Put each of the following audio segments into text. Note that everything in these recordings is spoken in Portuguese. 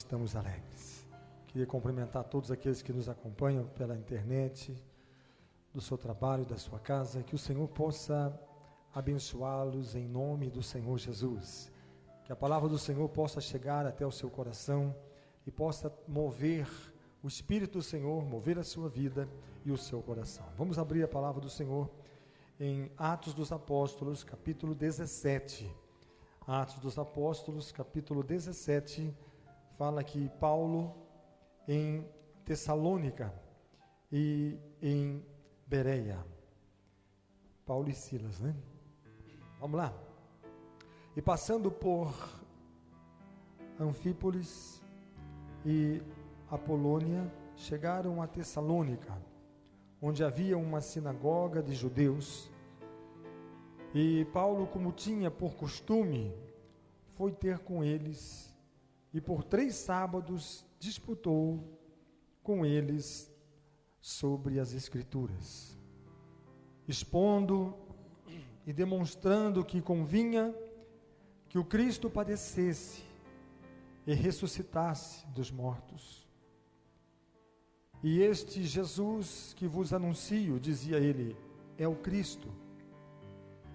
estamos alegres. Queria cumprimentar todos aqueles que nos acompanham pela internet, do seu trabalho, da sua casa, que o Senhor possa abençoá-los em nome do Senhor Jesus. Que a palavra do Senhor possa chegar até o seu coração e possa mover o Espírito do Senhor, mover a sua vida e o seu coração. Vamos abrir a palavra do Senhor em Atos dos Apóstolos, capítulo 17. Atos dos Apóstolos, capítulo 17, fala que Paulo em Tessalônica e em Bereia. Paulo e Silas, né? Vamos lá. E passando por Anfípolis e Apolônia, chegaram a Tessalônica, onde havia uma sinagoga de judeus. E Paulo, como tinha por costume, foi ter com eles, e por 3 sábados disputou com eles sobre as Escrituras, expondo e demonstrando que convinha que o Cristo padecesse e ressuscitasse dos mortos. E este Jesus que vos anuncio, dizia ele, é o Cristo.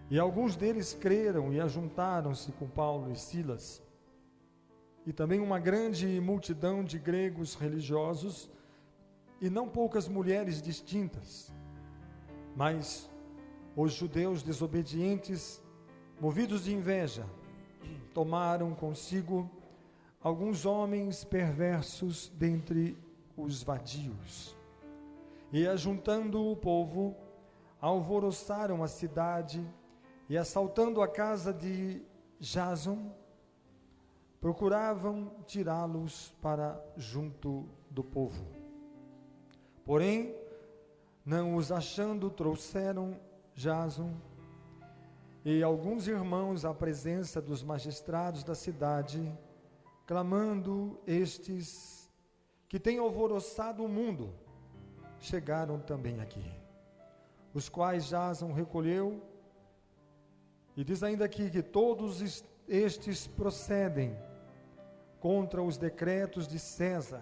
E alguns deles creram e ajuntaram-se com Paulo e Silas, e também uma grande multidão de gregos religiosos, e não poucas mulheres distintas. Mas os judeus desobedientes, movidos de inveja, tomaram consigo alguns homens perversos dentre os vadios, e ajuntando o povo, alvoroçaram a cidade, e assaltando a casa de Jason, procuravam tirá-los para junto do povo. Porém, não os achando, trouxeram Jason e alguns irmãos à presença dos magistrados da cidade, clamando: estes que têm alvoroçado o mundo, chegaram também aqui. Os quais Jason recolheu, e diz ainda aqui que todos estes procedem contra os decretos de César,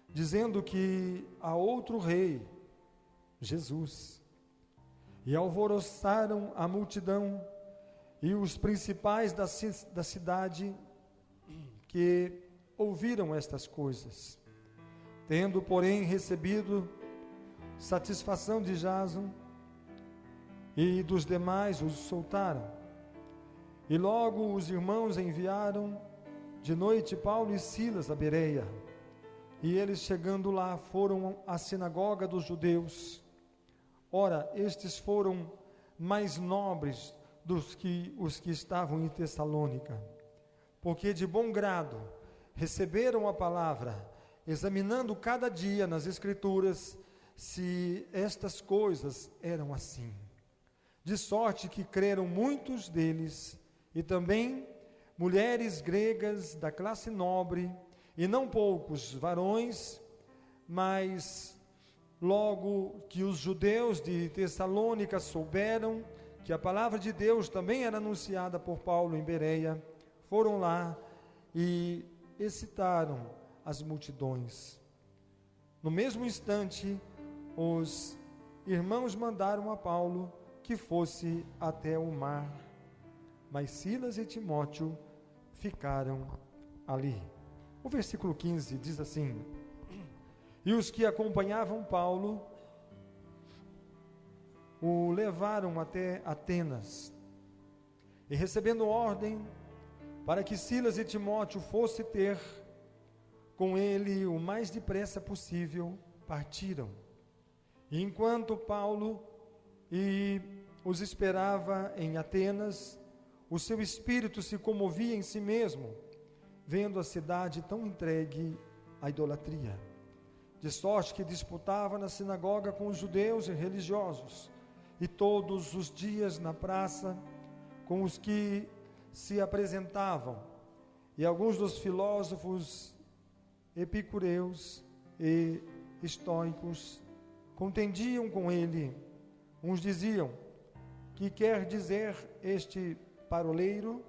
dizendo que há outro rei, Jesus. E alvoroçaram a multidão e os principais da cidade que ouviram estas coisas. Tendo, porém, recebido satisfação de Jason e dos demais, os soltaram. E logo os irmãos enviaram de noite Paulo e Silas a Bereia. E eles, chegando lá, foram à sinagoga dos judeus. Ora, estes foram mais nobres dos que os que estavam em Tessalônica, porque de bom grado receberam a palavra, examinando cada dia nas Escrituras se estas coisas eram assim. De sorte que creram muitos deles, e também mulheres gregas da classe nobre, e não poucos varões, mas logo que os judeus de Tessalônica souberam que a palavra de Deus também era anunciada por Paulo em Bereia, foram lá e excitaram as multidões. No mesmo instante, os irmãos mandaram a Paulo que fosse até o mar, mas Silas e Timóteo ficaram ali. O versículo 15 diz assim: e os que acompanhavam Paulo o levaram até Atenas, e recebendo ordem para que Silas e Timóteo fosse ter com ele o mais depressa possível, partiram. E enquanto Paulo os esperava em Atenas, o seu espírito se comovia em si mesmo, vendo a cidade tão entregue à idolatria, de sorte que disputava na sinagoga com os judeus e religiosos, e todos os dias na praça com os que se apresentavam, e alguns dos filósofos epicureus e estoicos contendiam com ele. Uns diziam: que quer dizer este paroleiro?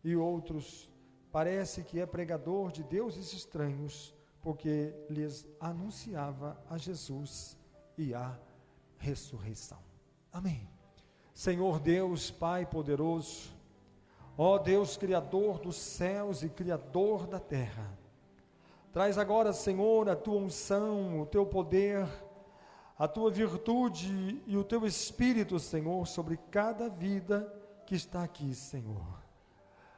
E outros: parece que é pregador de deuses estranhos, porque lhes anunciava a Jesus e a ressurreição. Amém. Senhor Deus, Pai poderoso, ó Deus Criador dos céus e Criador da terra, traz agora, Senhor, a Tua unção, o Teu poder, a Tua virtude e o Teu Espírito, Senhor, sobre cada vida que está aqui, Senhor.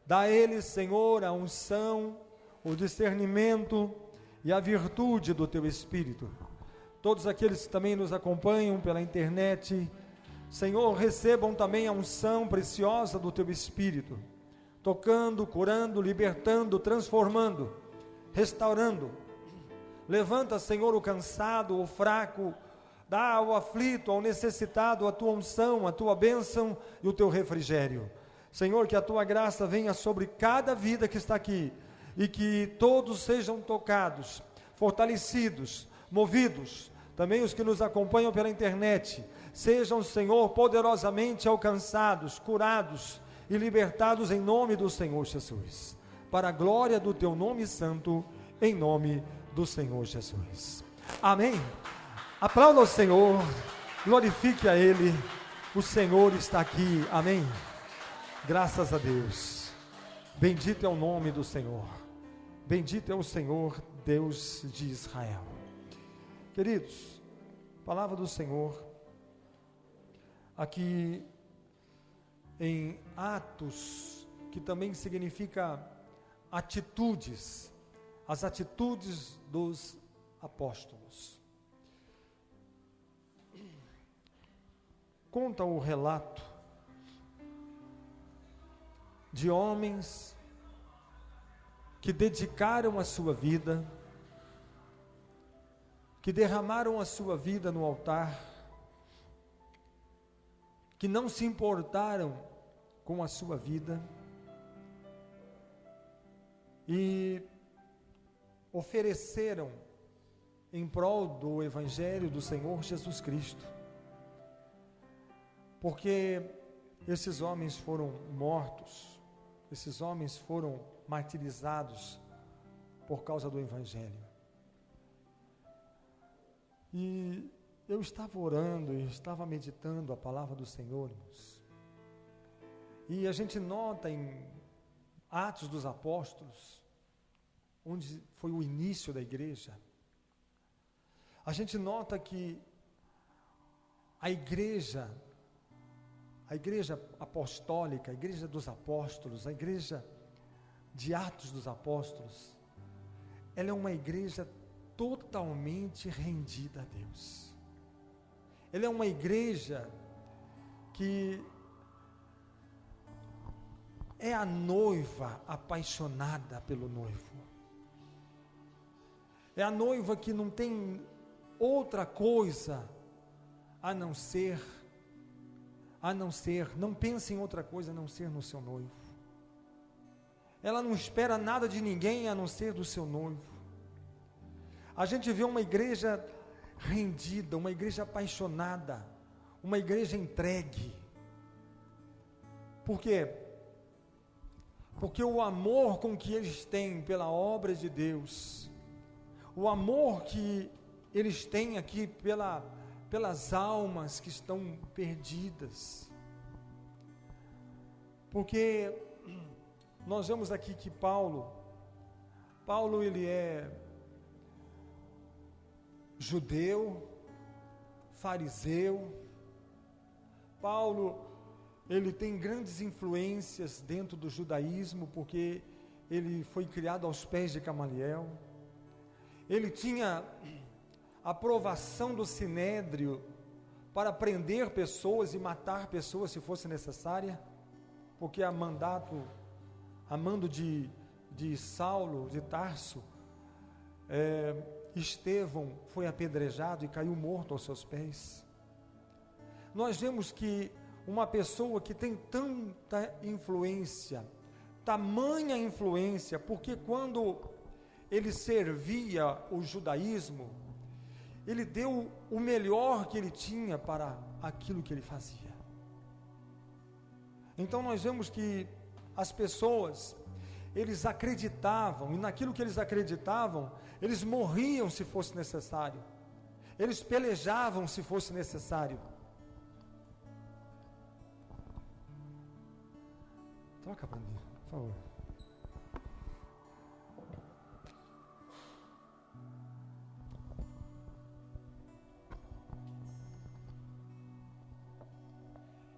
Dá a eles, Senhor, a unção, o discernimento e a virtude do Teu Espírito. Todos aqueles que também nos acompanham pela internet, Senhor, recebam também a unção preciosa do Teu Espírito, tocando, curando, libertando, transformando, restaurando. Levanta, Senhor, o cansado, o fraco, dá ao aflito, ao necessitado a Tua unção, a Tua bênção e o Teu refrigério. Senhor, que a Tua graça venha sobre cada vida que está aqui, e que todos sejam tocados, fortalecidos, movidos. Também os que nos acompanham pela internet, sejam, Senhor, poderosamente alcançados, curados e libertados em nome do Senhor Jesus, para a glória do Teu nome santo, em nome do Senhor Jesus. Amém. Aplauda ao Senhor, glorifique a Ele, o Senhor está aqui, amém. Graças a Deus, bendito é o nome do Senhor, bendito é o Senhor, Deus de Israel. Queridos, palavra do Senhor, aqui em Atos, que também significa atitudes, as atitudes dos apóstolos. Conta o relato de homens que dedicaram a sua vida, que derramaram a sua vida no altar, que não se importaram com a sua vida e ofereceram em prol do Evangelho do Senhor Jesus Cristo, porque esses homens foram mortos, esses homens foram martirizados por causa do Evangelho. E eu estava orando, eu estava meditando a palavra do Senhor, irmãos. E a gente nota em Atos dos Apóstolos, onde foi o início da igreja, a gente nota que a igreja apostólica, a igreja dos apóstolos, a igreja de Atos dos Apóstolos, ela é uma igreja totalmente rendida a Deus. Ela é uma igreja que é a noiva apaixonada pelo noivo. É a noiva que não tem outra coisa a não ser, não pensa em outra coisa a não ser no seu noivo. Ela não espera nada de ninguém a não ser do seu noivo. A gente vê uma igreja rendida, uma igreja apaixonada, uma igreja entregue. Por quê? Porque o amor com que eles têm pela obra de Deus, o amor que eles têm aqui pelas almas que estão perdidas. Porque nós vemos aqui que Paulo ele é judeu, fariseu. Paulo, ele tem grandes influências dentro do judaísmo, porque ele foi criado aos pés de Gamaliel. Ele tinha aprovação do Sinédrio para prender pessoas e matar pessoas se fosse necessária, porque a mando de Saulo, de Tarso, Estevão foi apedrejado e caiu morto aos seus pés. Nós vemos que uma pessoa que tem tanta influência, tamanha influência, porque quando ele servia o judaísmo, ele deu o melhor que ele tinha para aquilo que ele fazia. Então nós vemos que as pessoas, eles acreditavam, e naquilo que eles acreditavam, eles morriam se fosse necessário, eles pelejavam se fosse necessário. Toca para mim, por favor.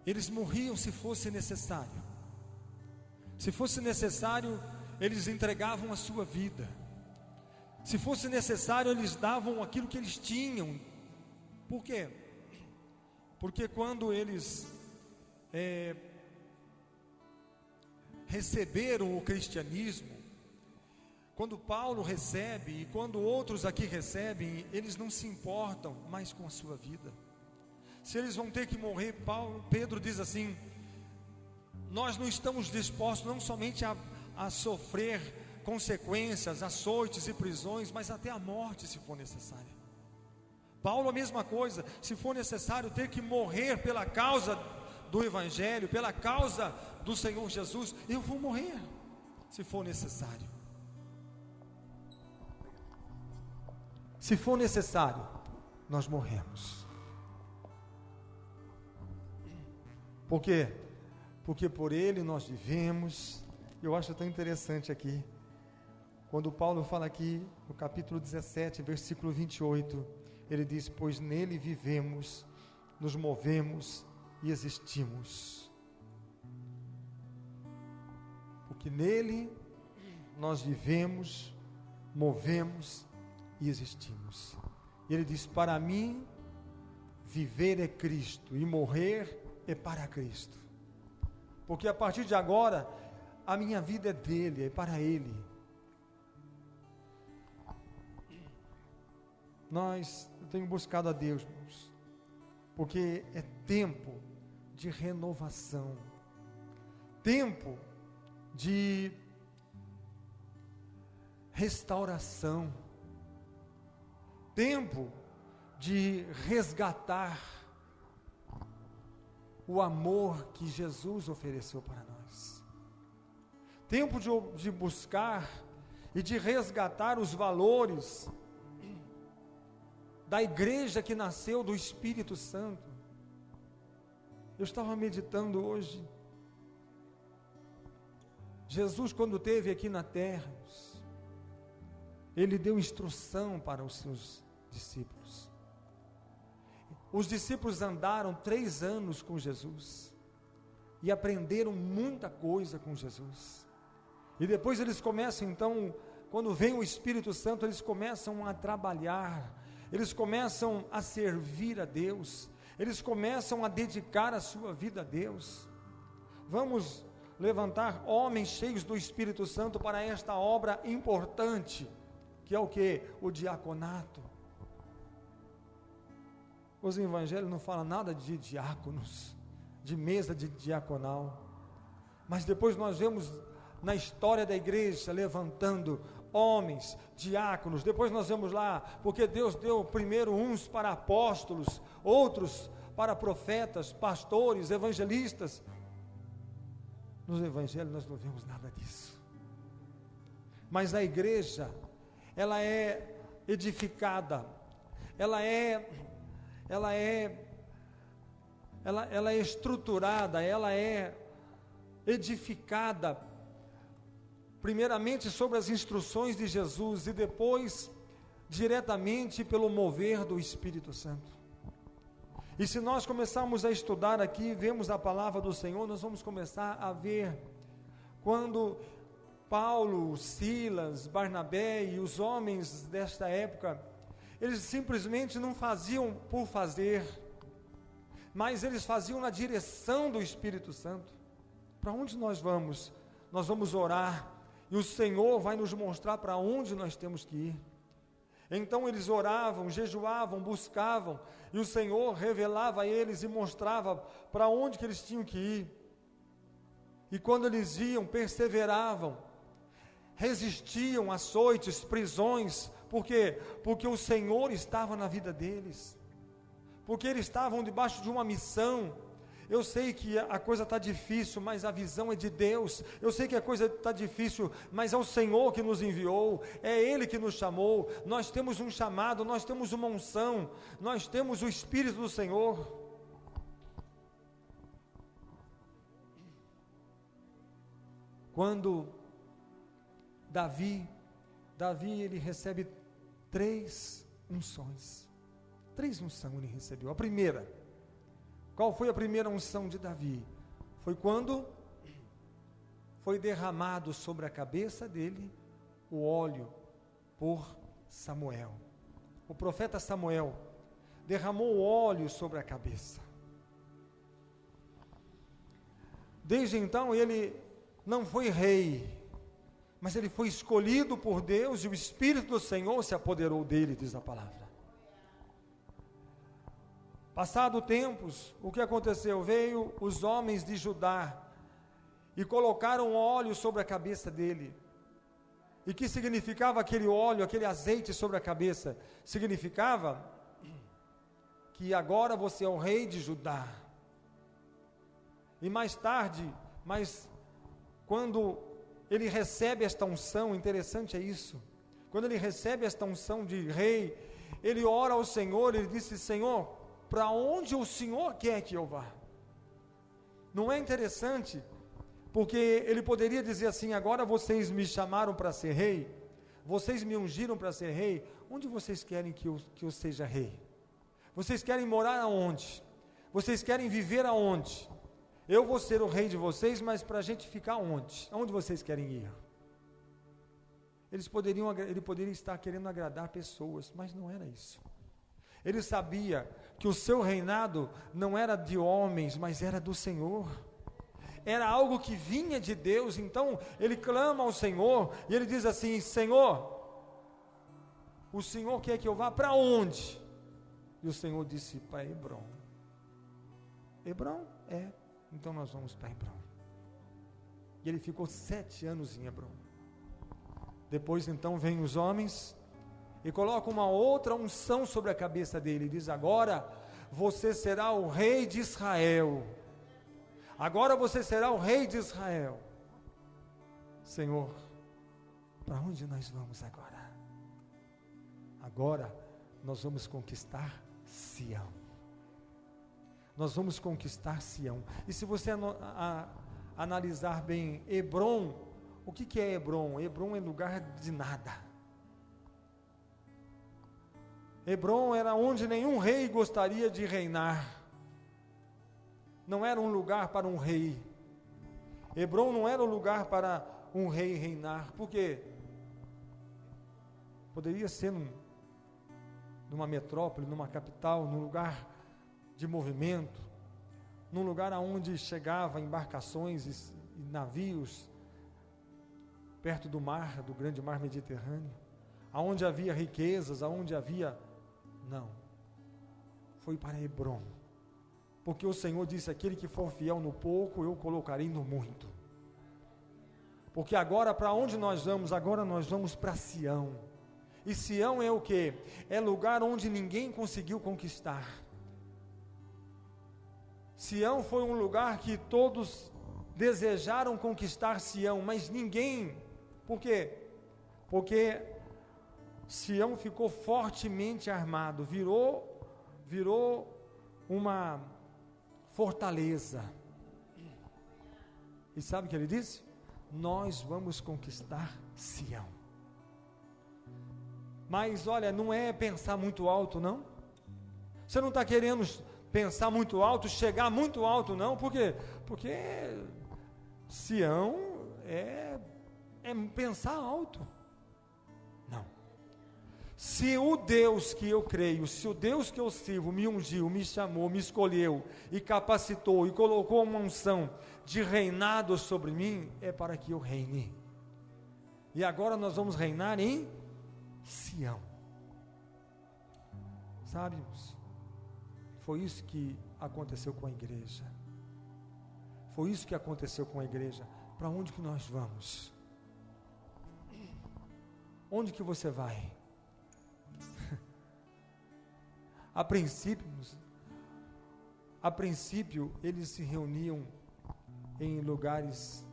Eles morriam se fosse necessário. Se fosse necessário, eles entregavam a sua vida. Se fosse necessário, eles davam aquilo que eles tinham. Por quê? Porque quando eles receberam o cristianismo, quando Paulo recebe e quando outros aqui recebem, eles não se importam mais com a sua vida. Se eles vão ter que morrer, Pedro diz assim: nós não estamos dispostos não somente a sofrer consequências, açoites e prisões, mas até a morte se for necessária. Paulo a mesma coisa, se for necessário ter que morrer pela causa do Evangelho, pela causa do Senhor Jesus, eu vou morrer, se for necessário. Se for necessário, nós morremos. Por quê? Porque por Ele nós vivemos. Eu acho tão interessante aqui, quando Paulo fala aqui, no capítulo 17, versículo 28, ele diz: pois nele vivemos, nos movemos e existimos. Porque nele nós vivemos, movemos e existimos. E ele diz: para mim, viver é Cristo e morrer é para Cristo. Porque a partir de agora, a minha vida é dele, é para ele. Eu tenho buscado a Deus, irmãos, porque é tempo de renovação, tempo de restauração, tempo de resgatar o amor que Jesus ofereceu para nós, tempo de buscar e de resgatar os valores da igreja que nasceu do Espírito Santo. Eu estava meditando hoje, Jesus, quando esteve aqui na terra, Ele deu instrução para os seus discípulos. Os discípulos andaram 3 anos com Jesus e aprenderam muita coisa com Jesus. E depois eles começam, então, quando vem o Espírito Santo, eles começam a trabalhar, eles começam a servir a Deus, eles começam a dedicar a sua vida a Deus. Vamos levantar homens cheios do Espírito Santo para esta obra importante, que é o que? O diaconato. Os evangelhos não falam nada de diáconos, de mesa de diaconal, mas depois nós vemos na história da igreja levantando homens, diáconos. Depois nós vemos lá, porque Deus deu primeiro uns para apóstolos, outros para profetas, pastores, evangelistas. Nos evangelhos nós não vemos nada disso, mas a igreja, ela é edificada, ela é estruturada, ela é edificada, primeiramente sobre as instruções de Jesus e depois diretamente pelo mover do Espírito Santo. E se nós começarmos a estudar aqui, vemos a palavra do Senhor, nós vamos começar a ver quando Paulo, Silas, Barnabé e os homens desta época, eles simplesmente não faziam por fazer, mas eles faziam na direção do Espírito Santo. Para onde nós vamos? Nós vamos orar, e o Senhor vai nos mostrar para onde nós temos que ir. Então eles oravam, jejuavam, buscavam, e o Senhor revelava a eles e mostrava para onde que eles tinham que ir. E quando eles iam, perseveravam, resistiam a açoites, prisões. Por quê? Porque o Senhor estava na vida deles, porque eles estavam debaixo de uma missão, Eu sei que a coisa está difícil, mas a visão é de Deus. Eu sei que a coisa está difícil, mas é o Senhor que nos enviou, é Ele que nos chamou. Nós temos um chamado, nós temos uma unção, nós temos o Espírito do Senhor. Quando Davi ele recebe 3 unções. 3 unções ele recebeu. A primeira, qual foi a primeira unção de Davi? Foi quando foi derramado sobre a cabeça dele o óleo por Samuel. O profeta Samuel derramou o óleo sobre a cabeça. Desde então ele não foi rei, mas ele foi escolhido por Deus, e o Espírito do Senhor se apoderou dele, diz a palavra. Passado tempos, o que aconteceu? Veio os homens de Judá e colocaram óleo sobre a cabeça dele. E que significava aquele óleo, aquele azeite sobre a cabeça? Significava que agora você é o rei de Judá. E mais tarde, quando ele recebe esta unção, interessante é isso, quando ele recebe esta unção de rei, ele ora ao Senhor, ele disse: Senhor, para onde o Senhor quer que eu vá? Não é interessante? Porque ele poderia dizer assim: agora vocês me chamaram para ser rei, vocês me ungiram para ser rei, onde vocês querem que eu seja rei? Vocês querem morar aonde? Vocês querem viver aonde? Eu vou ser o rei de vocês, mas para a gente ficar onde? Aonde vocês querem ir? Ele poderia estar querendo agradar pessoas, mas não era isso. Ele sabia que o seu reinado não era de homens, mas era do Senhor. Era algo que vinha de Deus. Então ele clama ao Senhor e ele diz assim: Senhor, o Senhor quer que eu vá para onde? E o Senhor disse: para Hebrom. Hebrom? Então nós vamos para Hebrom. E ele ficou 7 anos em Hebrom. Depois então vêm os homens e colocam uma outra unção sobre a cabeça dele, e diz: agora você será o rei de Israel. Agora você será o rei de Israel. Senhor, para onde nós vamos agora? Agora nós vamos conquistar Sião. Nós vamos conquistar Sião. E se você analisar bem Hebrom, o que é Hebrom? Hebrom é lugar de nada. Hebrom era onde nenhum rei gostaria de reinar. Não era um lugar para um rei. Hebrom não era um lugar para um rei reinar. Por quê? Poderia ser numa metrópole, numa capital, num lugar de movimento, num lugar aonde chegava embarcações e navios perto do mar, do grande mar Mediterrâneo, aonde havia riquezas, aonde havia... Não, foi para Hebrom, porque o Senhor disse: aquele que for fiel no pouco, eu colocarei no muito. Porque agora, para onde nós vamos? Agora nós vamos para Sião. E Sião é o quê? É lugar onde ninguém conseguiu conquistar. Sião foi um lugar que todos desejaram conquistar Sião, mas ninguém. Por quê? Porque Sião ficou fortemente armado, virou uma fortaleza. E sabe o que ele disse? Nós vamos conquistar Sião. Mas olha, não é pensar muito alto, não. Você não está querendo pensar muito alto, chegar muito alto, não. Por quê? Porque Sião é pensar alto. Não. Se o Deus que eu creio, se o Deus que eu sirvo me ungiu, me chamou, me escolheu e capacitou e colocou uma unção de reinado sobre mim, é para que eu reine. E agora nós vamos reinar em Sião. Sabe, irmãos? Foi isso que aconteceu com a igreja. Foi isso que aconteceu com a igreja. Para onde que nós vamos? Onde que você vai? A princípio, A princípio, eles se reuniam em lugares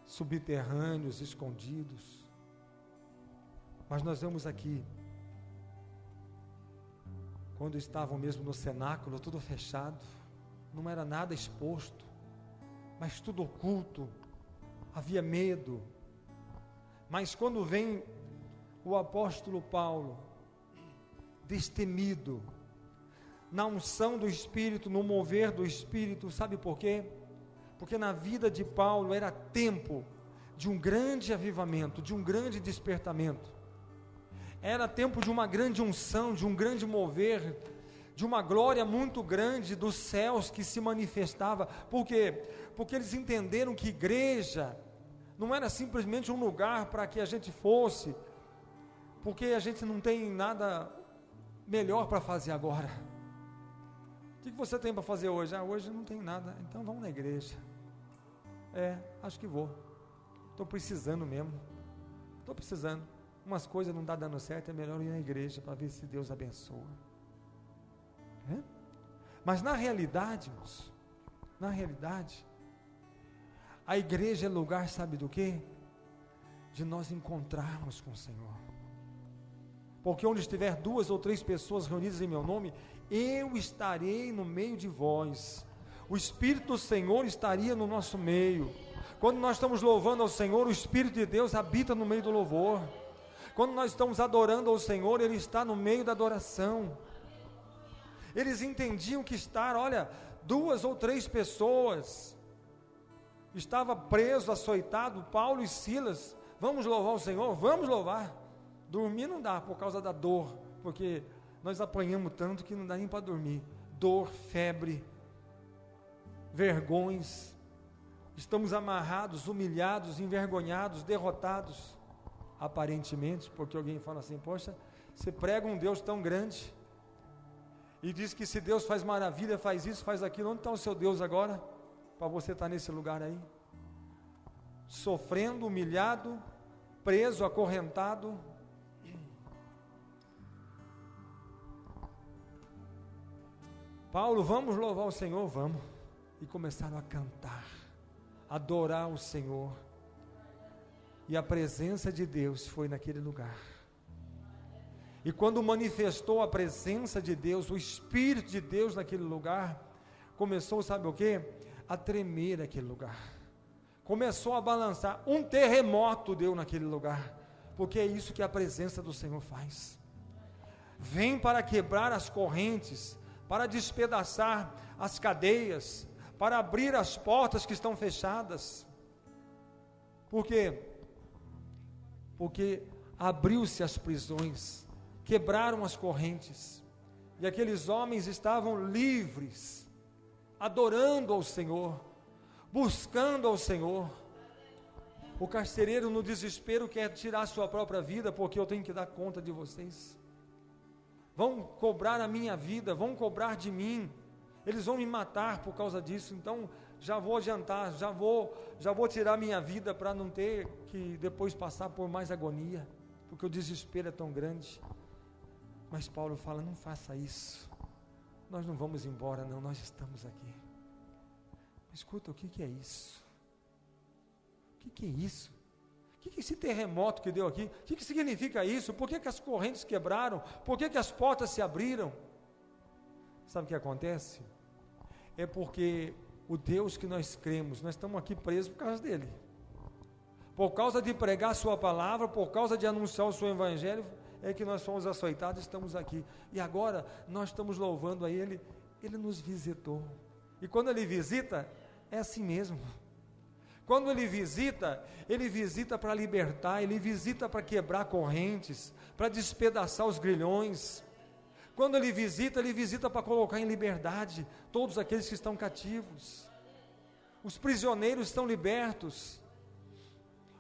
subterrâneos, escondidos. Mas nós vemos aqui, quando estavam mesmo no cenáculo, tudo fechado, não era nada exposto, mas tudo oculto, havia medo. Mas quando vem o apóstolo Paulo, destemido, na unção do Espírito, no mover do Espírito, sabe por quê? Porque na vida de Paulo era tempo de um grande avivamento, de um grande despertamento, era tempo de uma grande unção, de um grande mover, de uma glória muito grande dos céus que se manifestava. Por quê? Porque eles entenderam que igreja não era simplesmente um lugar para que a gente fosse, porque a gente não tem nada melhor para fazer agora. O que você tem para fazer hoje? Hoje não tem nada, então vamos na igreja. Acho que vou. Estou precisando mesmo. Estou precisando. Umas coisas não está dando certo, é melhor ir na igreja para ver se Deus abençoa. Mas na realidade, irmãos, a igreja é lugar, sabe do quê? De nós encontrarmos com o Senhor. Porque onde estiver 2 ou 3 pessoas reunidas em meu nome, eu estarei no meio de vós. O Espírito do Senhor estaria no nosso meio. Quando nós estamos louvando ao Senhor, o Espírito de Deus habita no meio do louvor. Quando nós estamos adorando ao Senhor, Ele está no meio da adoração. Eles entendiam que 2 ou 3 pessoas, estava preso, açoitado, Paulo e Silas. Vamos louvar o Senhor? Vamos louvar. Dormir não dá por causa da dor, porque nós apanhamos tanto que não dá nem para dormir. Dor, febre, vergões, estamos amarrados, humilhados, envergonhados, derrotados, aparentemente, porque alguém fala assim: poxa, você prega um Deus tão grande, e diz que se Deus faz maravilha, faz isso, faz aquilo, onde está o seu Deus agora, para você estar nesse lugar aí, sofrendo, humilhado, preso, acorrentado? Paulo, vamos louvar o Senhor? Vamos. E começaram a cantar, adorar o Senhor, e a presença de Deus foi naquele lugar. E quando manifestou a presença de Deus, o Espírito de Deus naquele lugar, começou, sabe o que? A tremer aquele lugar, começou a balançar, um terremoto deu naquele lugar, porque é isso que a presença do Senhor faz, vem para quebrar as correntes, para despedaçar as cadeias, para abrir as portas que estão fechadas. Por quê? Porque abriu-se as prisões, quebraram as correntes, e aqueles homens estavam livres, adorando ao Senhor, buscando ao Senhor. O carcereiro, no desespero, quer tirar a sua própria vida, porque eu tenho que dar conta de vocês. Vão cobrar a minha vida, vão cobrar de mim, eles vão me matar por causa disso, então já vou adiantar, já vou tirar minha vida para não ter que depois passar por mais agonia, porque o desespero é tão grande. Mas Paulo fala: não faça isso, nós não vamos embora não, nós estamos aqui. Escuta, o que é isso? O que é isso? O que é esse terremoto que deu aqui? O que significa isso? Por que as correntes quebraram? Por que as portas se abriram? Sabe o que acontece? É porque o Deus que nós cremos, nós estamos aqui presos por causa dele, por causa de pregar a sua palavra, por causa de anunciar o seu evangelho, é que nós fomos açoitados e estamos aqui, e agora nós estamos louvando a Ele. Ele nos visitou, e quando Ele visita, é assim mesmo. Quando Ele visita para libertar, Ele visita para quebrar correntes, para despedaçar os grilhões. Quando Ele visita para colocar em liberdade todos aqueles que estão cativos. Os prisioneiros estão libertos,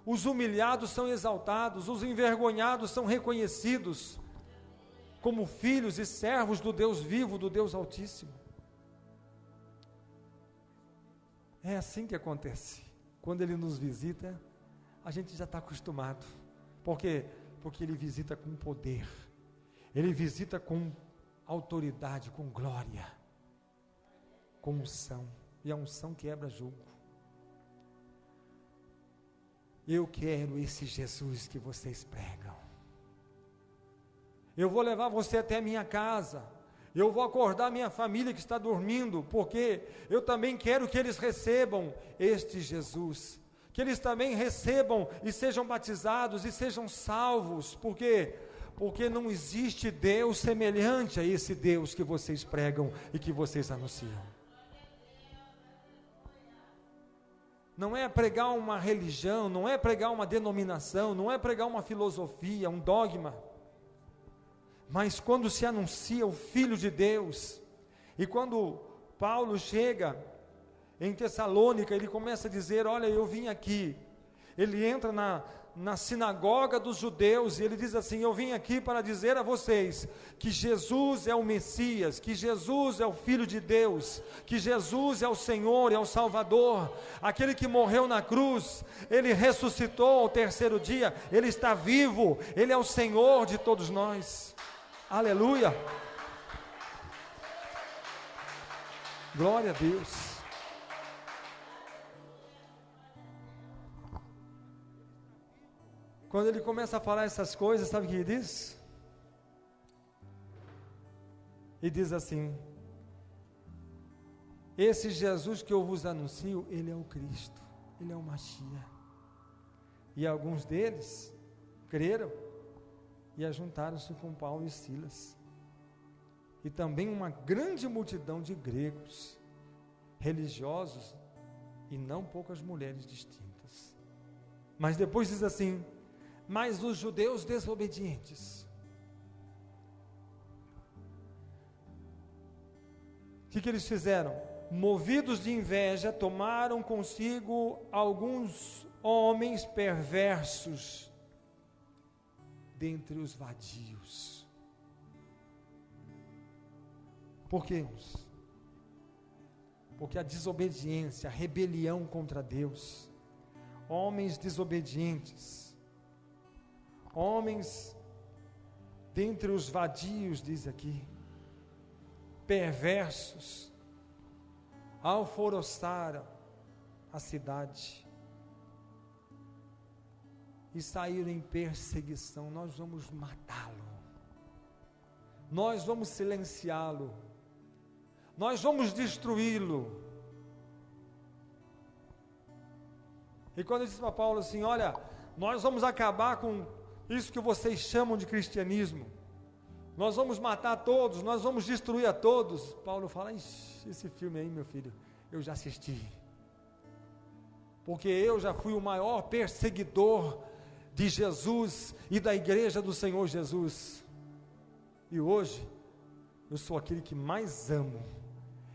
os humilhados são exaltados, os envergonhados são reconhecidos como filhos e servos do Deus vivo, do Deus Altíssimo. É assim que acontece. Quando Ele nos visita, a gente já está acostumado. Por quê? Porque Ele visita com poder, Ele visita com autoridade, com glória. com unção, e a unção quebra jugo. Eu quero esse Jesus que vocês pregam. Eu vou levar você até a minha casa, eu vou acordar minha família que está dormindo, porque eu também quero que eles recebam este Jesus, que eles também recebam e sejam batizados e sejam salvos, porque não existe Deus semelhante a esse Deus que vocês pregam e que vocês anunciam. Não é pregar uma religião, não é pregar uma denominação, não é pregar uma filosofia, um dogma, mas quando se anuncia o Filho de Deus, e quando Paulo chega em Tessalônica, ele começa a dizer, olha, eu vim aqui, ele entra na sinagoga dos judeus, e ele diz assim, eu vim aqui para dizer a vocês, que Jesus é o Messias, que Jesus é o Filho de Deus, que Jesus é o Senhor, é o Salvador, aquele que morreu na cruz, ele ressuscitou ao terceiro dia, ele está vivo, ele é o Senhor de todos nós, aleluia, glória a Deus. Quando ele começa a falar essas coisas, sabe o que ele diz? E diz assim, esse Jesus que eu vos anuncio, ele é o Cristo, ele é o Machia. E alguns deles creram e ajuntaram-se com Paulo e Silas. E também uma grande multidão de gregos, religiosos, e não poucas mulheres distintas. Mas depois diz assim, mas os judeus desobedientes, o que eles fizeram? Movidos de inveja, tomaram consigo alguns homens perversos, dentre os vadios. Por quê? Porque a desobediência, a rebelião contra Deus, homens desobedientes, homens dentre os vadios, diz aqui, perversos, alvoroçaram a cidade e saíram em perseguição. Nós vamos matá-lo, nós vamos silenciá-lo, nós vamos destruí-lo. E quando eu disse para Paulo assim, olha, nós vamos acabar com isso que vocês chamam de cristianismo, nós vamos matar todos, nós vamos destruir a todos, Paulo fala, esse filme aí, meu filho, eu já assisti, porque eu já fui o maior perseguidor de Jesus e da igreja do Senhor Jesus, e hoje eu sou aquele que mais amo,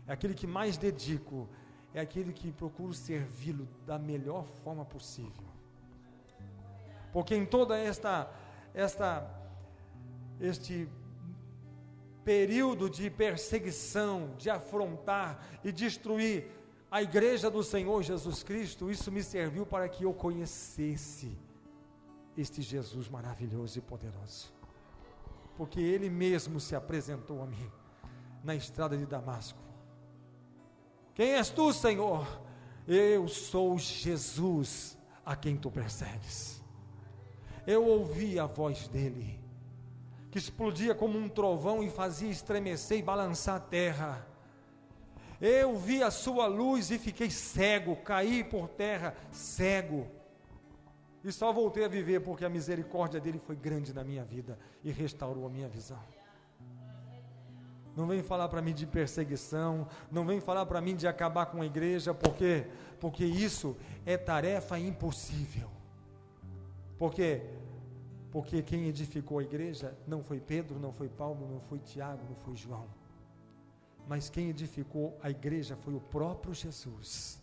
é aquele que mais dedico, é aquele que procuro servi-lo da melhor forma possível. Porque em toda este período de perseguição, de afrontar e destruir a igreja do Senhor Jesus Cristo, isso me serviu para que eu conhecesse este Jesus maravilhoso e poderoso, porque Ele mesmo se apresentou a mim, na estrada de Damasco, quem és tu, Senhor? Eu sou Jesus, a quem tu persegues. Eu ouvi a voz dele, que explodia como um trovão e fazia estremecer e balançar a terra. Eu vi a sua luz e fiquei cego, caí por terra cego, e só voltei a viver porque a misericórdia dele foi grande na minha vida e restaurou a minha visão. Não vem falar para mim de perseguição, não vem falar para mim de acabar com a igreja, porque isso é tarefa impossível. Porque quem edificou a igreja não foi Pedro, não foi Paulo, não foi Tiago, não foi João, mas quem edificou a igreja foi o próprio Jesus.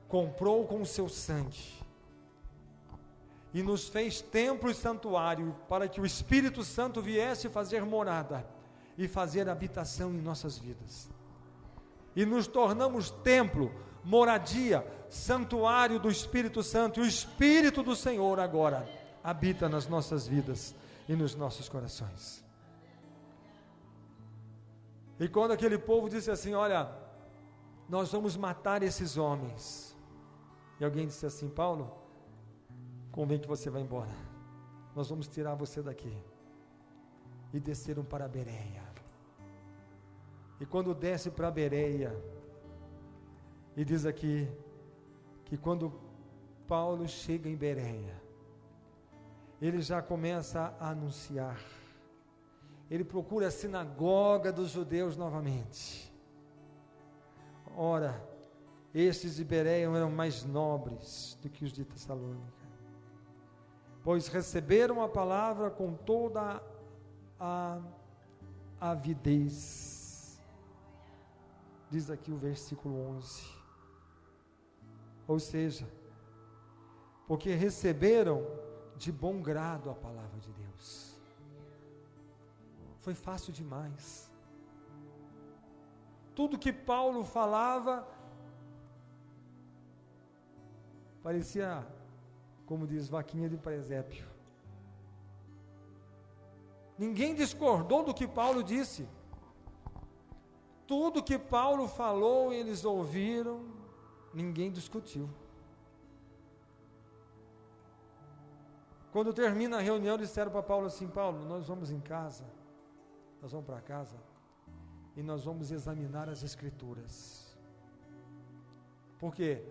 Comprou com o seu sangue e nos fez templo e santuário para que o Espírito Santo viesse fazer morada e fazer habitação em nossas vidas, e nos tornamos templo, moradia, santuário do Espírito Santo, e o Espírito do Senhor agora habita nas nossas vidas e nos nossos corações. E quando aquele povo disse assim, olha, nós vamos matar esses homens. E alguém disse assim: Paulo, convém que você vá embora, nós vamos tirar você daqui. E desceram para Bereia. E quando desce para Bereia, e diz aqui, que quando Paulo chega em Bereia, ele já começa a anunciar, ele procura a sinagoga dos judeus novamente. Ora, estes de Bereia eram mais nobres do que os de Tessalônica, pois receberam a palavra com toda a avidez. Diz aqui o versículo 11. Ou seja, porque receberam de bom grado a palavra de Deus. Foi fácil demais. Tudo que Paulo falava parecia, como diz, vaquinha de presépio. Ninguém discordou do que Paulo disse. Tudo que Paulo falou, eles ouviram, ninguém discutiu. Quando termina a reunião, disseram para Paulo assim: Paulo, nós vamos em casa, nós vamos para casa, e nós vamos examinar as Escrituras. Por quê?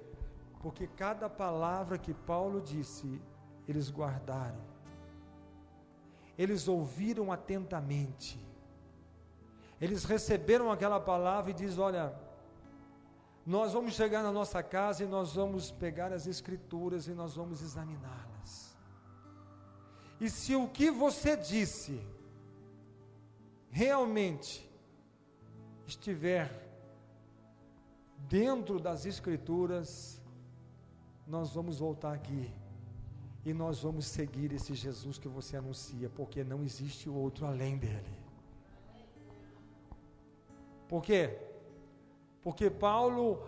Porque cada palavra que Paulo disse, eles guardaram, eles ouviram atentamente, eles receberam aquela palavra e diz: olha, nós vamos chegar na nossa casa e nós vamos pegar as Escrituras e nós vamos examiná-las. E se o que você disse realmente estiver dentro das Escrituras, nós vamos voltar aqui e nós vamos seguir esse Jesus que você anuncia, porque não existe outro além dele. Por quê? Porque Paulo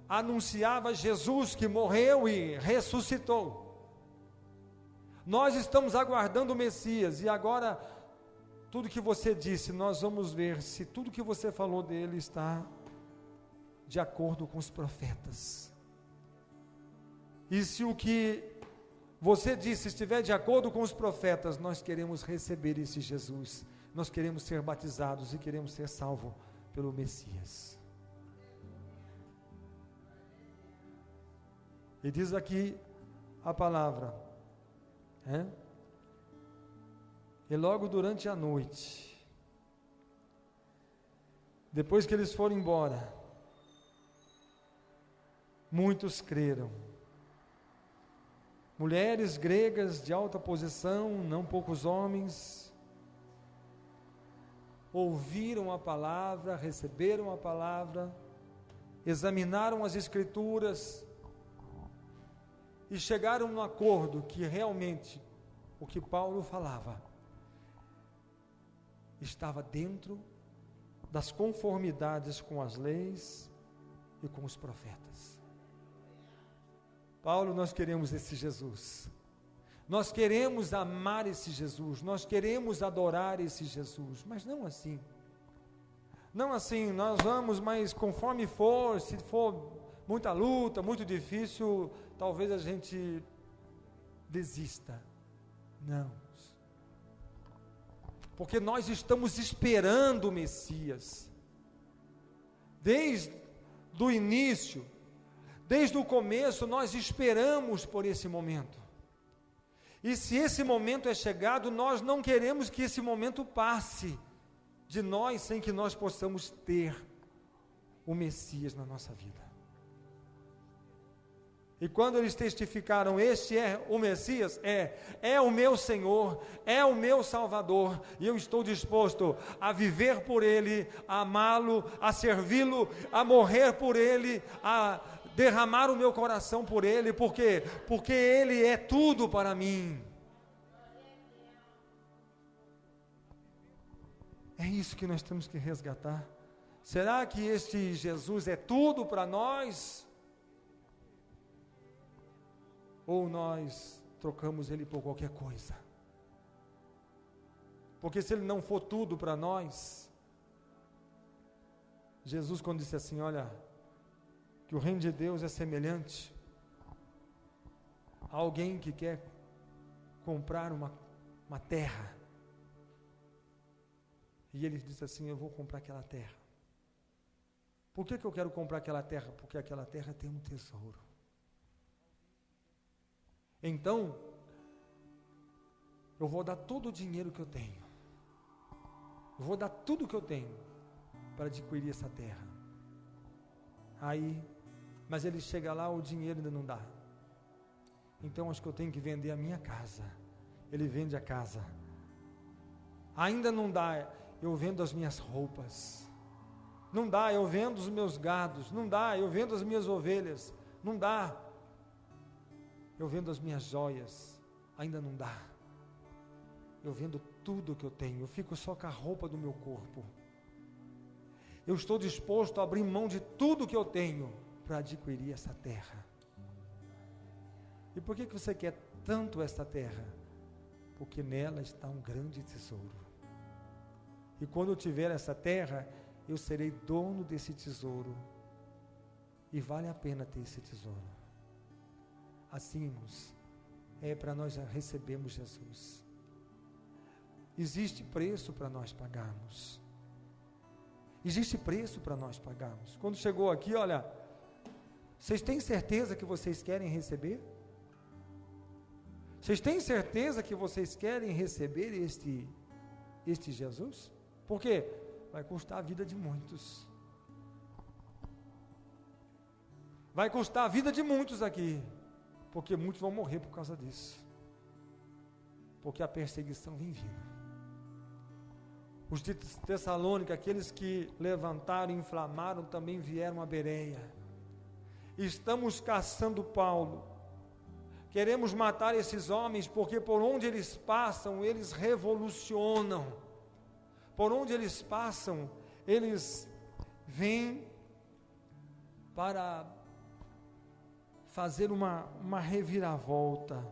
anunciava Jesus que morreu e ressuscitou. Nós estamos aguardando o Messias, e agora, tudo que você disse, nós vamos ver se tudo que você falou dele está de acordo com os profetas. E se o que você disse estiver de acordo com os profetas, nós queremos receber esse Jesus, nós queremos ser batizados e queremos ser salvos pelo Messias. E diz aqui a palavra, e logo durante a noite, depois que eles foram embora, muitos creram. Mulheres gregas de alta posição, não poucos homens, ouviram a palavra, receberam a palavra, examinaram as Escrituras e chegaram no acordo que realmente o que Paulo falava estava dentro das conformidades com as leis e com os profetas. Paulo, nós queremos esse Jesus, nós queremos amar esse Jesus, nós queremos adorar esse Jesus, mas não assim, nós vamos, mas conforme for, se for muita luta, muito difícil, talvez a gente desista. Não, porque nós estamos esperando o Messias, desde o início, desde o começo, nós esperamos por esse momento, e se esse momento é chegado, nós não queremos que esse momento passe de nós, sem que nós possamos ter o Messias na nossa vida. E quando eles testificaram, este é o Messias, é o meu Senhor, é o meu Salvador, e eu estou disposto a viver por Ele, a amá-lo, a servi-lo, a morrer por Ele, a derramar o meu coração por Ele, porque Ele é tudo para mim. É isso que nós temos que resgatar. Será que este Jesus é tudo para nós? Ou nós trocamos Ele por qualquer coisa? Porque se Ele não for tudo para nós, Jesus quando disse assim, olha, que o reino de Deus é semelhante a alguém que quer comprar uma terra. E ele diz assim: eu vou comprar aquela terra. Por que eu quero comprar aquela terra? Porque aquela terra tem um tesouro. Então, eu vou dar todo o dinheiro que eu tenho. Eu vou dar tudo que eu tenho para adquirir essa terra. Aí, mas ele chega lá, o dinheiro ainda não dá. Então acho que eu tenho que vender a minha casa. Ele vende a casa. Ainda não dá, eu vendo as minhas roupas. Não dá, eu vendo os meus gados. Não dá, eu vendo as minhas ovelhas. Não dá, eu vendo as minhas joias. Ainda não dá. Eu vendo tudo que eu tenho. Eu fico só com a roupa do meu corpo. Eu estou disposto a abrir mão de tudo que eu tenho para adquirir essa terra. E por que você quer tanto essa terra? Porque nela está um grande tesouro. E quando eu tiver essa terra, eu serei dono desse tesouro. E vale a pena ter esse tesouro. Assim, irmãos, é para nós recebermos Jesus. Existe preço para nós pagarmos. Existe preço para nós pagarmos. Quando chegou aqui, olha, vocês têm certeza que vocês querem receber? Vocês têm certeza que vocês querem receber este Jesus? Porque vai custar a vida de muitos. Vai custar a vida de muitos aqui, porque muitos vão morrer por causa disso. Porque a perseguição vem vindo. Os de Tessalônica, aqueles que levantaram e inflamaram, também vieram a Bereia. Estamos caçando Paulo. Queremos matar esses homens, porque por onde eles passam, eles revolucionam. Por onde eles passam, eles vêm para fazer uma reviravolta.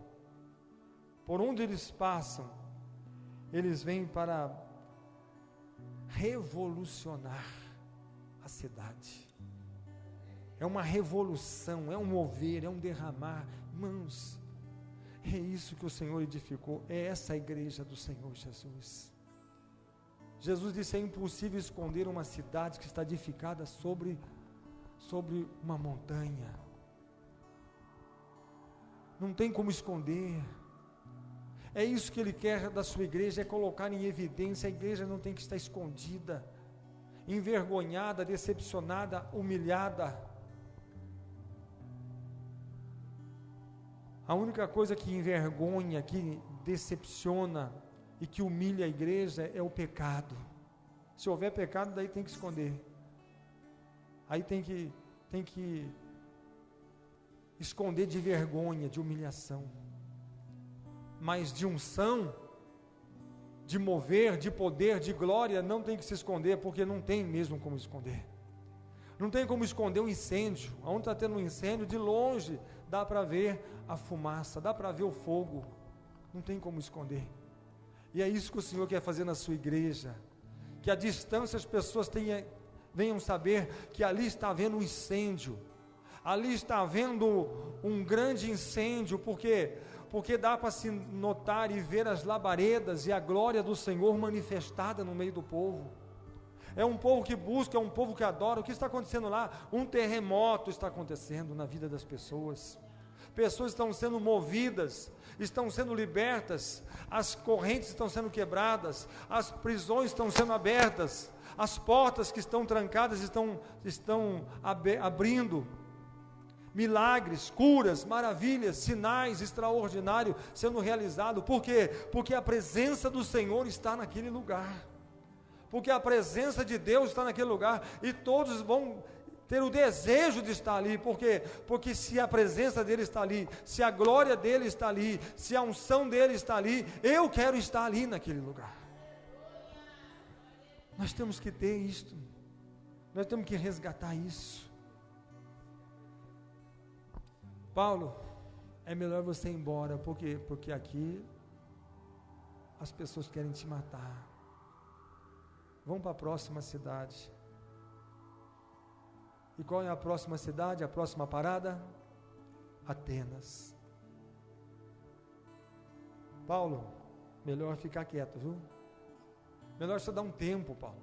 Por onde eles passam, eles vêm para revolucionar a cidade. É uma revolução, é um mover, é um derramar. Irmãos, é isso que o Senhor edificou, é essa a igreja do Senhor Jesus. Jesus disse: é impossível esconder uma cidade que está edificada sobre uma montanha. Não tem como esconder. É isso que Ele quer da sua igreja, é colocar em evidência. A igreja não tem que estar escondida, envergonhada, decepcionada, humilhada. A única coisa que envergonha, que decepciona e que humilha a igreja é o pecado. Se houver pecado, daí tem que esconder. Aí tem que esconder de vergonha, de humilhação. Mas de unção, de mover, de poder, de glória, não tem que se esconder, porque não tem mesmo como esconder. Não tem como esconder um incêndio. Onde está tendo um incêndio, de longe dá para ver a fumaça, dá para ver o fogo. Não tem como esconder. E é isso que o Senhor quer fazer na sua igreja. Que à distância as pessoas venham saber que ali está havendo um incêndio. Ali está havendo um grande incêndio, porque dá para se notar e ver as labaredas e a glória do Senhor manifestada no meio do povo. É um povo que busca, é um povo que adora. O que está acontecendo lá? Um terremoto está acontecendo na vida das pessoas. Pessoas estão sendo movidas, estão sendo libertas, as correntes estão sendo quebradas, as prisões estão sendo abertas, as portas que estão trancadas estão abrindo. Milagres, curas, maravilhas, sinais extraordinários sendo realizados. Por quê? Porque a presença do Senhor está naquele lugar. Porque a presença de Deus está naquele lugar. E todos vão ter o desejo de estar ali. Por quê? Porque se a presença dele está ali, se a glória dele está ali, se a unção dele está ali, eu quero estar ali naquele lugar. Nós temos que ter isto. Nós temos que resgatar isso. Paulo, é melhor você ir embora. Por quê? Porque aqui as pessoas querem te matar. Vão para a próxima cidade. E qual é a próxima cidade, a próxima parada? Atenas. Paulo, melhor ficar quieto, viu? Melhor você dar um tempo, Paulo.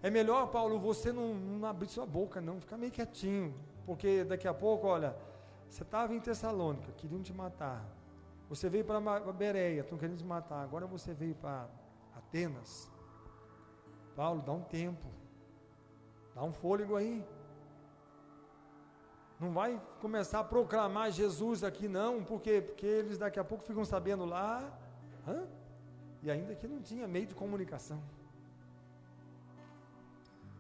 É melhor, Paulo, você não abrir sua boca, não, ficar meio quietinho, porque daqui a pouco, olha, você estava em Tessalônica, queriam te matar. Você veio para Bereia, estão querendo te matar. Agora você veio para Atenas. Paulo, dá um tempo. Dá um fôlego aí. Não vai começar a proclamar Jesus aqui não, porque eles daqui a pouco ficam sabendo lá. E ainda que não tinha meio de comunicação.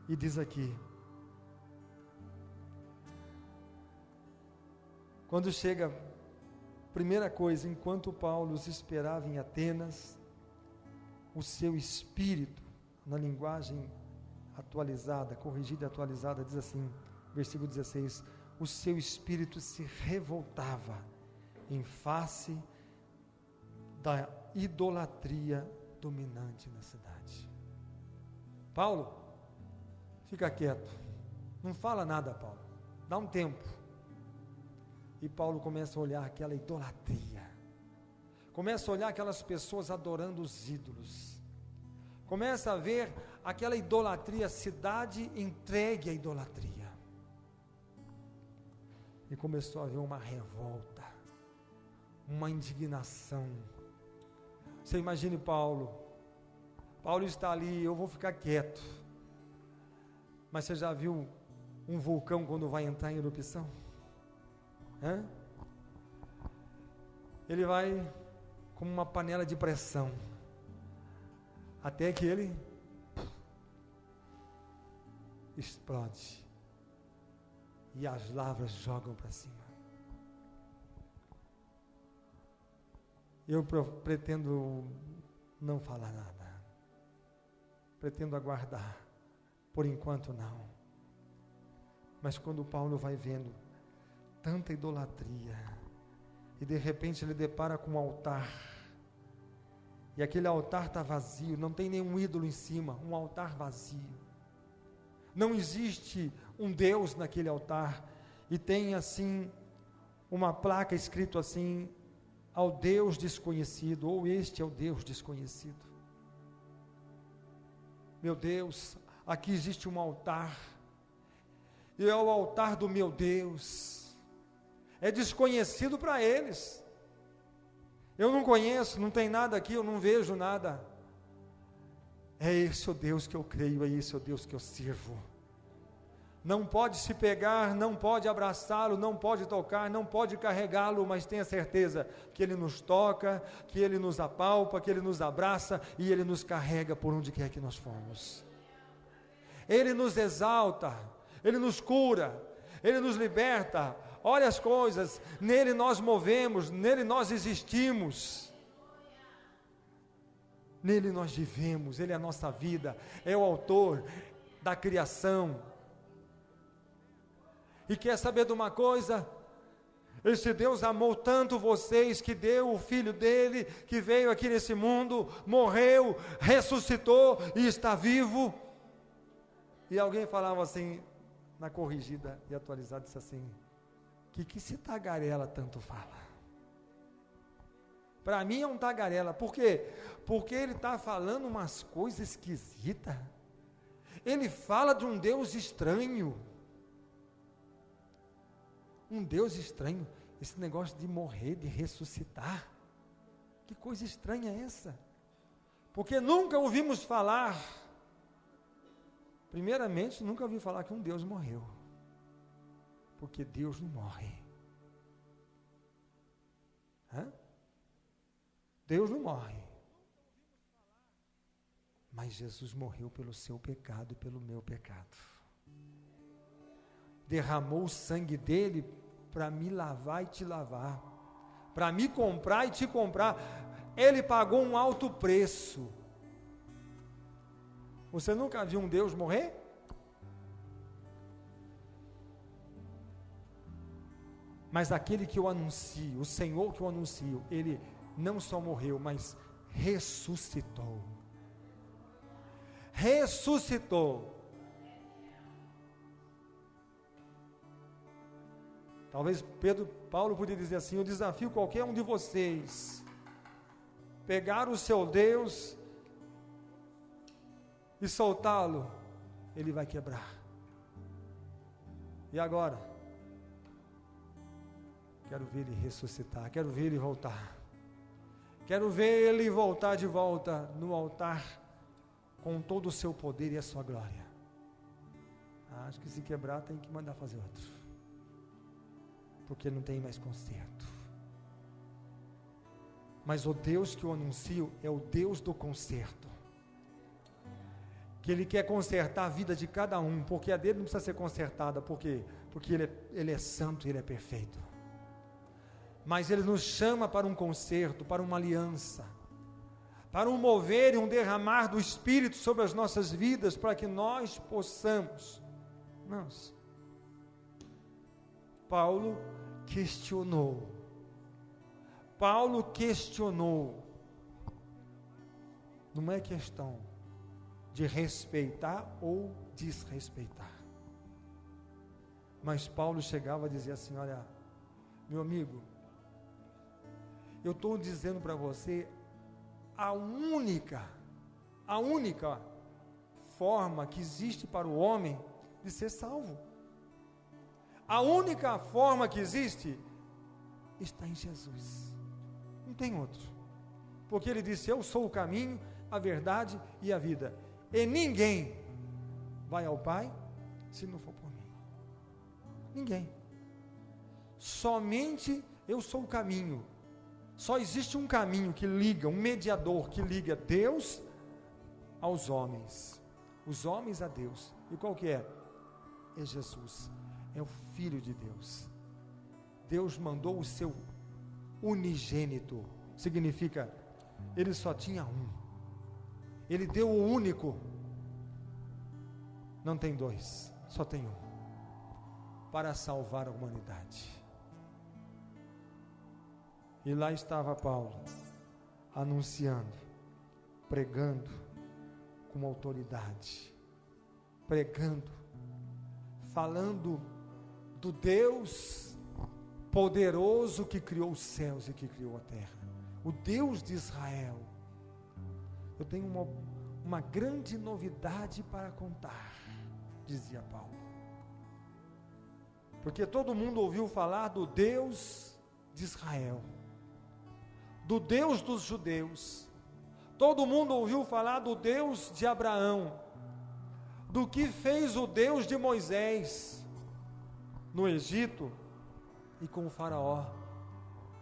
E diz aqui, quando chega, primeira coisa, enquanto Paulo os esperava em Atenas, o seu espírito, na linguagem atualizada, corrigida e atualizada, diz assim, versículo 16, o seu espírito se revoltava em face da idolatria dominante na cidade. Paulo, fica quieto, não fala nada, Paulo, dá um tempo. E Paulo começa a olhar aquela idolatria, começa a olhar aquelas pessoas adorando os ídolos, começa a ver aquela idolatria, a cidade entregue à idolatria, e começou a haver uma revolta, uma indignação. Você imagine Paulo está ali, eu vou ficar quieto, mas você já viu um vulcão quando vai entrar em erupção? Ele vai como uma panela de pressão, até que ele explode, e as lavas jogam para cima. Eu pretendo não falar nada, pretendo aguardar, por enquanto não, mas quando Paulo vai vendo tanta idolatria, e de repente ele depara com um altar, e aquele altar está vazio, não tem nenhum ídolo em cima, um altar vazio, não existe um Deus naquele altar, e tem assim, uma placa escrito assim, ao Deus desconhecido, ou este é o Deus desconhecido. Meu Deus, aqui existe um altar, e é o altar do meu Deus, é desconhecido para eles, eu não conheço, não tem nada aqui, eu não vejo nada, é esse o Deus que eu creio, é esse o Deus que eu sirvo. Não pode se pegar, não pode abraçá-lo, não pode tocar, não pode carregá-lo, mas tenha certeza que Ele nos toca, que Ele nos apalpa, que Ele nos abraça e Ele nos carrega por onde quer que nós formos. Ele nos exalta, Ele nos cura, Ele nos liberta. Olha as coisas, nele nós movemos, nele nós existimos, nele nós vivemos, Ele é a nossa vida, é o autor da criação. E quer saber de uma coisa? Esse Deus amou tanto vocês, que deu o Filho dele, que veio aqui nesse mundo, morreu, ressuscitou e está vivo. E alguém falava assim, na corrigida e atualizada, disse assim, que esse tagarela tanto fala? Para mim é um tagarela, por quê? Porque ele está falando umas coisas esquisitas, ele fala de um Deus estranho, esse negócio de morrer, de ressuscitar, que coisa estranha é essa? Porque nunca ouvimos falar, primeiramente, nunca ouvi falar que um Deus morreu, porque Deus não morre. Deus não morre, mas Jesus morreu pelo seu pecado e pelo meu pecado, derramou o sangue dele para me lavar e te lavar, para me comprar e te comprar. Ele pagou um alto preço. Você nunca viu um Deus morrer? Mas aquele que eu anuncio, o Senhor que eu anuncio, ele não só morreu, mas ressuscitou. Talvez Paulo poderia dizer assim: eu desafio qualquer um de vocês, pegar o seu Deus e soltá-lo, ele vai quebrar. E agora? Quero ver ele ressuscitar, quero ver ele voltar. Quero ver ele voltar de volta no altar com todo o seu poder e a sua glória. Acho que se quebrar tem que mandar fazer outro, porque não tem mais conserto. Mas o Deus que eu anuncio é o Deus do conserto, que Ele quer consertar a vida de cada um, porque a dele não precisa ser consertada, porque ele é santo e Ele é perfeito. Mas Ele nos chama para um conserto, para uma aliança, para um mover e um derramar do Espírito sobre as nossas vidas, para que nós possamos. Irmãos, Paulo questionou. Não é questão de respeitar ou desrespeitar. Mas Paulo chegava a dizer assim: olha, meu amigo, eu estou dizendo para você a única forma que existe para o homem de ser salvo. A única forma que existe está em Jesus. Não tem outro. Porque Ele disse: eu sou o caminho, a verdade e a vida. E ninguém vai ao Pai se não for por mim. Ninguém. Somente eu sou o caminho. Só existe um caminho que liga, um mediador que liga Deus aos homens, os homens a Deus. E qual que é? É Jesus, é o Filho de Deus. Deus mandou o seu unigênito, significa, Ele só tinha um. Ele deu o único, não tem dois, só tem um, para salvar a humanidade. E lá estava Paulo, anunciando, pregando com autoridade, pregando, falando do Deus poderoso que criou os céus e que criou a terra, o Deus de Israel. Eu tenho uma grande novidade para contar, dizia Paulo, porque todo mundo ouviu falar do Deus de Israel, do Deus dos judeus, todo mundo ouviu falar do Deus de Abraão, do que fez o Deus de Moisés no Egito e com o faraó,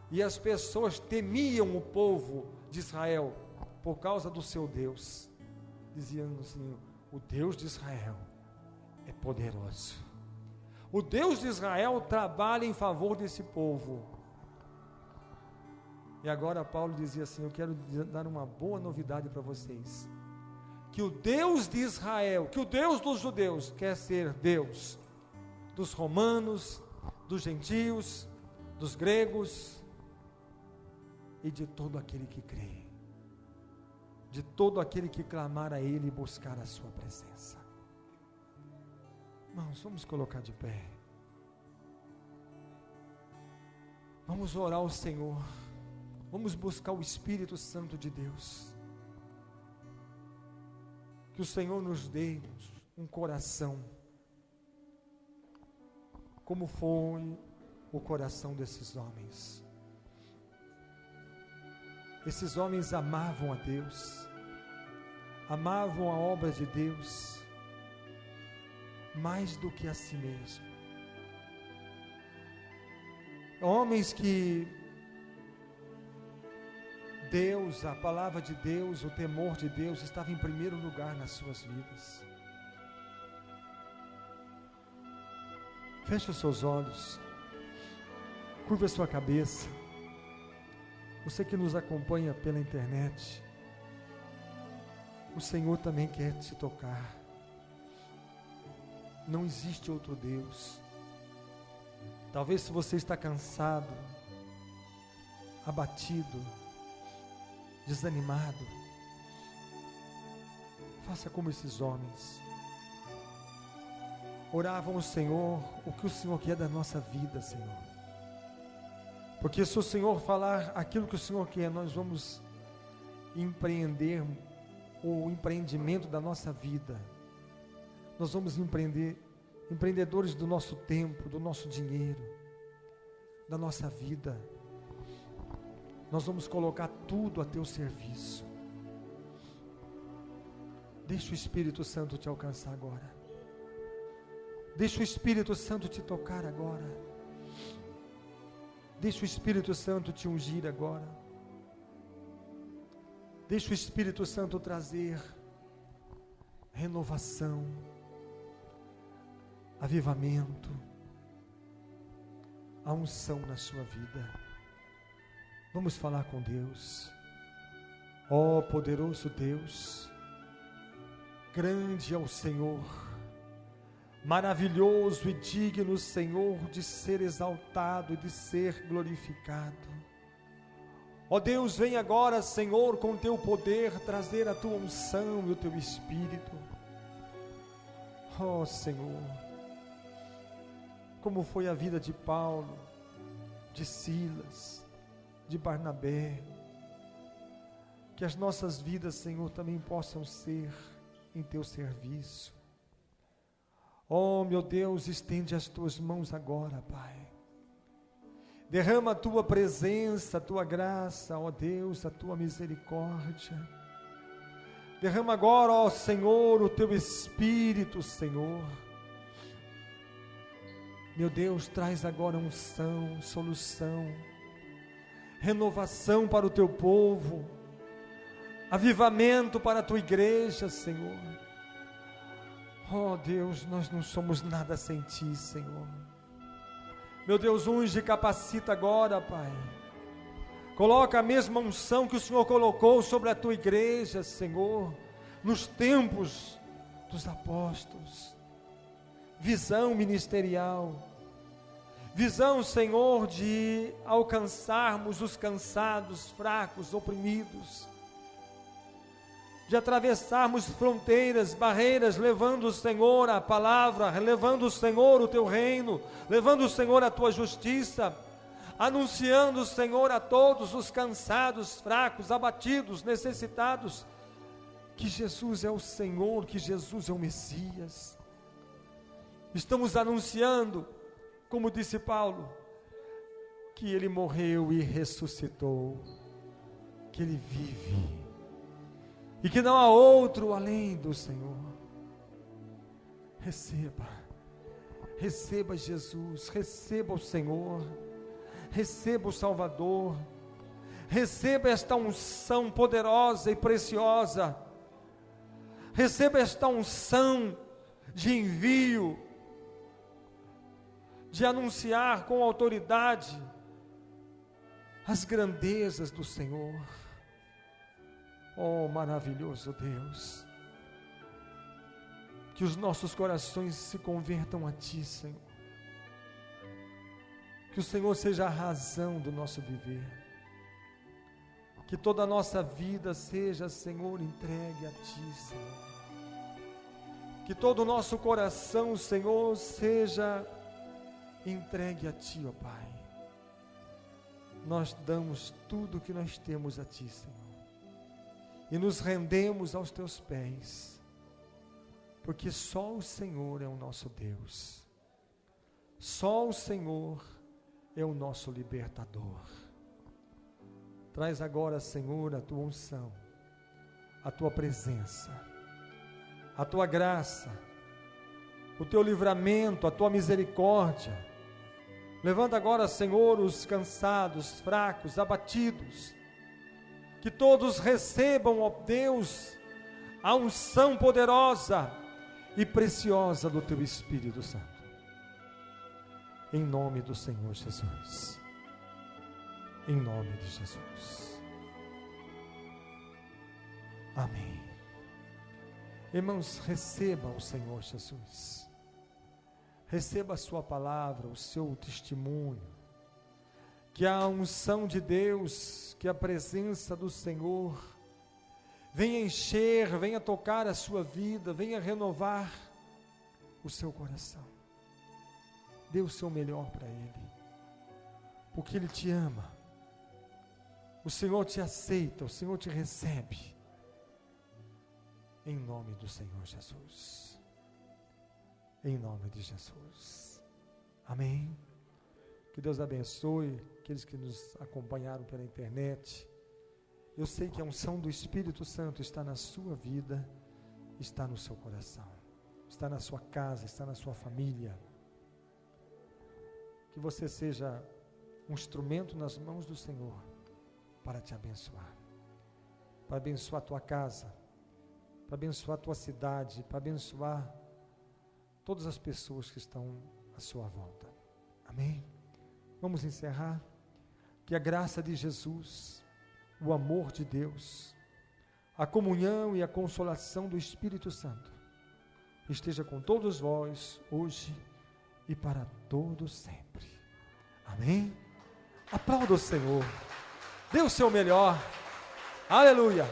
e as pessoas temiam o povo de Israel por causa do seu Deus, diziam assim: o Deus de Israel é poderoso, o Deus de Israel trabalha em favor desse povo. E agora Paulo dizia assim: eu quero dar uma boa novidade para vocês, que o Deus de Israel, que o Deus dos judeus quer ser Deus dos romanos, dos gentios, dos gregos e de todo aquele que crê, de todo aquele que clamar a Ele e buscar a sua presença. Irmãos, vamos colocar de pé, vamos orar ao Senhor, vamos buscar o Espírito Santo de Deus, que o Senhor nos dê um coração, como foi o coração desses homens. Esses homens amavam a Deus, amavam a obra de Deus, mais do que a si mesmo. Homens que Deus, a palavra de Deus, o temor de Deus estava em primeiro lugar nas suas vidas. Feche os seus olhos, curva a sua cabeça. Você que nos acompanha pela internet, o Senhor também quer te tocar. Não existe outro Deus. Talvez se você está cansado, abatido, desanimado, faça como esses homens. oravam ao Senhor o que o Senhor quer da nossa vida, Senhor. Porque se o Senhor falar aquilo que o Senhor quer, nós vamos empreender o empreendimento da nossa vida. Nós vamos empreender, empreendedores do nosso tempo, do nosso dinheiro, da nossa vida. Nós vamos colocar tudo a teu serviço. Deixa o Espírito Santo te alcançar agora. Deixa o Espírito Santo te tocar agora. Deixa o Espírito Santo te ungir agora. Deixa o Espírito Santo trazer renovação, avivamento, a unção na sua vida. Vamos falar com Deus. Ó poderoso Deus, grande é o Senhor, maravilhoso e digno, Senhor, de ser exaltado e de ser glorificado. Ó Deus, vem agora, Senhor, com teu poder trazer a tua unção e o teu Espírito. Ó Senhor, como foi a vida de Paulo, de Silas, de Barnabé, que as nossas vidas, Senhor, também possam ser em teu serviço. Oh, meu Deus, estende as tuas mãos agora, Pai. Derrama a tua presença, a tua graça, ó Deus, a tua misericórdia. Derrama agora, ó Senhor, o teu Espírito, Senhor. Meu Deus, traz agora unção, solução, renovação para o teu povo, avivamento para a tua igreja, Senhor. Oh Deus, nós não somos nada sem ti, Senhor. Meu Deus, unge e capacita agora, Pai. Coloca a mesma unção que o Senhor colocou sobre a tua igreja, Senhor, nos tempos dos apóstolos. Visão ministerial, visão, Senhor, de alcançarmos os cansados, fracos, oprimidos, de atravessarmos fronteiras, barreiras, levando o Senhor a palavra, levando o Senhor o teu reino, levando o Senhor a tua justiça, anunciando, Senhor, a todos os cansados, fracos, abatidos, necessitados, que Jesus é o Senhor, que Jesus é o Messias. Estamos anunciando, como disse Paulo, que Ele morreu e ressuscitou, que Ele vive, e que não há outro além do Senhor. Receba Jesus, receba o Senhor, receba o Salvador, receba esta unção poderosa e preciosa, receba esta unção de envio, de anunciar com autoridade as grandezas do Senhor. Oh, maravilhoso Deus, que os nossos corações se convertam a Ti, Senhor, que o Senhor seja a razão do nosso viver, que toda a nossa vida seja, Senhor, entregue a Ti, Senhor, que todo o nosso coração, Senhor, seja entregue a Ti, ó Pai. Nós damos tudo o que nós temos a Ti, Senhor, e nos rendemos aos Teus pés, porque só o Senhor é o nosso Deus, só o Senhor é o nosso libertador. Traz agora, Senhor, a Tua unção, a Tua presença, a Tua graça, o Teu livramento, a Tua misericórdia. Levanta agora, Senhor, os cansados, fracos, abatidos, que todos recebam, ó Deus, a unção poderosa e preciosa do Teu Espírito Santo, em nome do Senhor Jesus, em nome de Jesus, amém. Irmãos, receba o Senhor Jesus, receba a sua palavra, o seu testemunho, que a unção de Deus, que a presença do Senhor venha encher, venha tocar a sua vida, venha renovar o seu coração. Dê o seu melhor para Ele, porque Ele te ama. O Senhor te aceita, o Senhor te recebe. Em nome do Senhor Jesus. Em nome de Jesus. Amém. Que Deus abençoe aqueles que nos acompanharam pela internet. Eu sei que a unção do Espírito Santo está na sua vida, está no seu coração, está na sua casa, está na sua família. Que você seja um instrumento nas mãos do Senhor para te abençoar, para abençoar a tua casa, para abençoar a tua cidade, para abençoar todas as pessoas que estão à sua volta. Amém? Vamos encerrar. Que a graça de Jesus, o amor de Deus, a comunhão e a consolação do Espírito Santo esteja com todos vós, hoje e para todos sempre. Amém? Aplauda o Senhor. Dê o seu melhor. Aleluia.